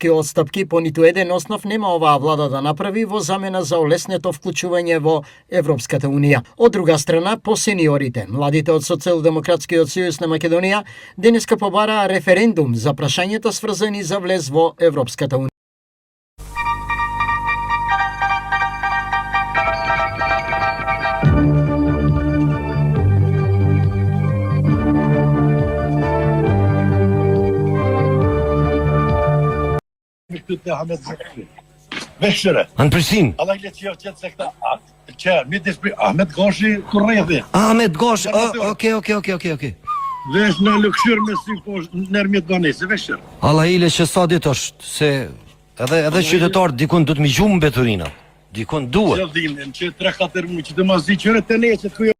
политички отстапки по ниту еден основ нема оваа влада да направи во замена за олеснето вклучување во Европската Унија. Од друга страна, по сениорите, младите од Социјалдемократскиот сојуз на Македонија денеска побараа референдум за прашањата сврзани за влез во Европската Унија. Në Prishtinë. Allah le të qoftë se këta që midis Ahmet Gashi kurrëdhi. Ahmet Gashi, okej. Vesh në lëkshir me sy po nërmjet banese veshër. Allah ile që sa ditë është se edhe qytetarët dikun duhet mi gjumë mbeturina. Dikun duhet. Qëllimin që 3-4 muaj që të mos di qëre të ne që